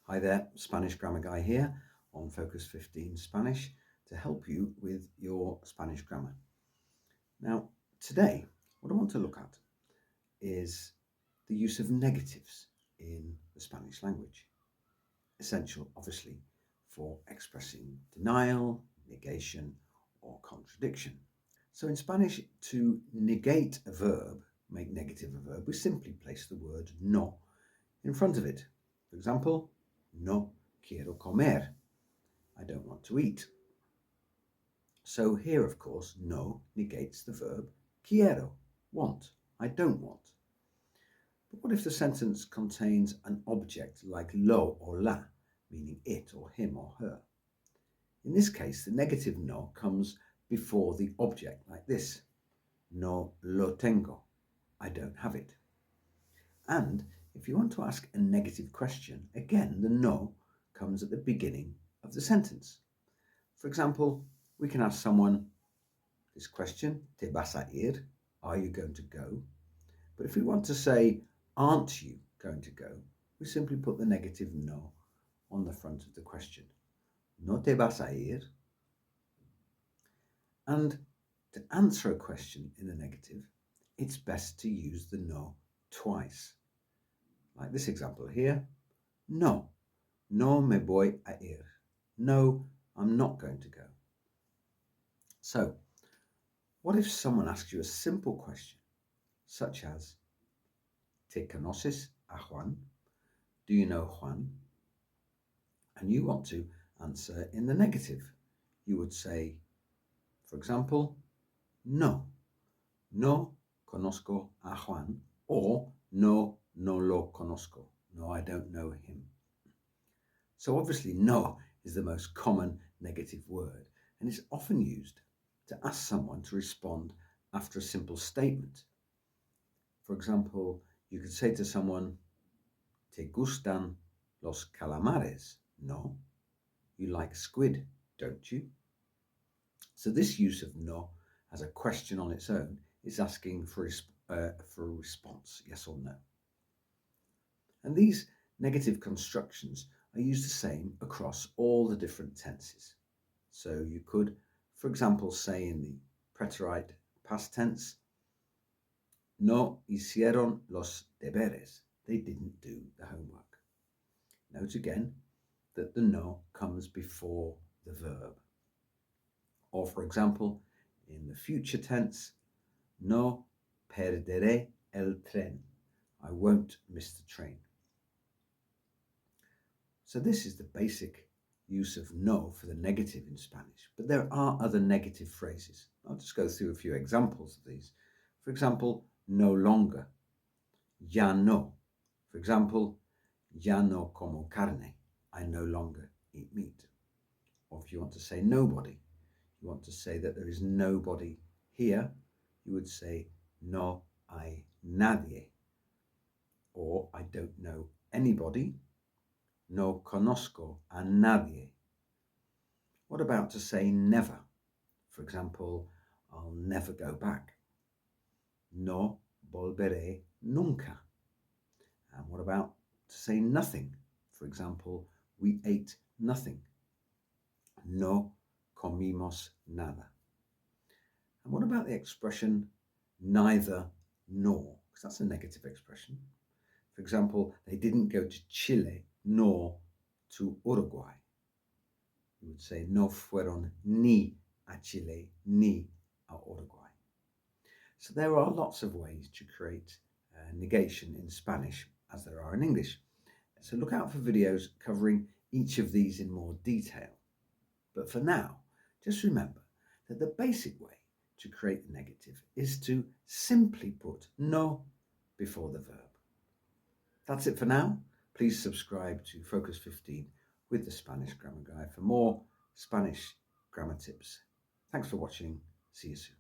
Hi there, Spanish Grammar Guy here on Focus 15 Spanish to help you with your Spanish grammar. Now, today, what I want to look at is the use of negatives in the Spanish language. Essential, obviously, for expressing denial, negation, or contradiction. So in Spanish, to negate a verb, make negative a verb, we simply place the word no in front of it. For example, no quiero comer. I don't want to eat. So here, of course, no negates the verb quiero, want. I don't want. But what if the sentence contains an object like lo or la, meaning it or him or her? In this case, the negative no comes before the object like this. No lo tengo. I don't have it. And if you want to ask a negative question, again, the no comes at the beginning of the sentence. For example, we can ask someone this question, ¿Te vas a ir? Are you going to go? But if we want to say, aren't you going to go? We simply put the negative no on the front of the question. ¿No te vas a ir? And to answer a question in the negative, it's best to use the no twice. Like this example here, no me voy a ir. No, I'm not going to go. So, what if someone asks you a simple question, such as, ¿Te conoces a Juan? Do you know Juan? And you want to answer in the negative. You would say, for example, no conozco a Juan, or no lo conozco. No, I don't know him. So obviously, no is the most common negative word, and it's often used to ask someone to respond after a simple statement. For example, you could say to someone, ¿Te gustan los calamares? No. You like squid, don't you? So this use of no as a question on its own is asking for a response, yes or no. And these negative constructions are used the same across all the different tenses. So you could, for example, say in the preterite past tense, no hicieron los deberes. They didn't do the homework. Note again that the no comes before the verb. Or for example, in the future tense, no perderé el tren. I won't miss the train. So this is the basic use of no for the negative in Spanish, but there are other negative phrases. I'll just go through a few examples of these. For example, no longer, ya no. For example, ya no como carne. I no longer eat meat. Or if you want to say nobody, you want to say that there is nobody here, you would say no hay nadie. Or I don't know anybody, no conozco a nadie. What about to say never? For example, I'll never go back. No volveré nunca. And what about to say nothing? For example, we ate nothing. No comimos nada. And what about the expression neither nor? Because that's a negative expression. For example, they didn't go to Chile nor to Uruguay. You would say no fueron ni a Chile ni a Uruguay. So there are lots of ways to create negation in Spanish as there are in English. So look out for videos covering each of these in more detail. But for now, just remember that the basic way to create the negative is to simply put no before the verb. That's it for now. Please subscribe to Focus 15 with the Spanish Grammar Guy for more Spanish grammar tips. Thanks for watching. See you soon.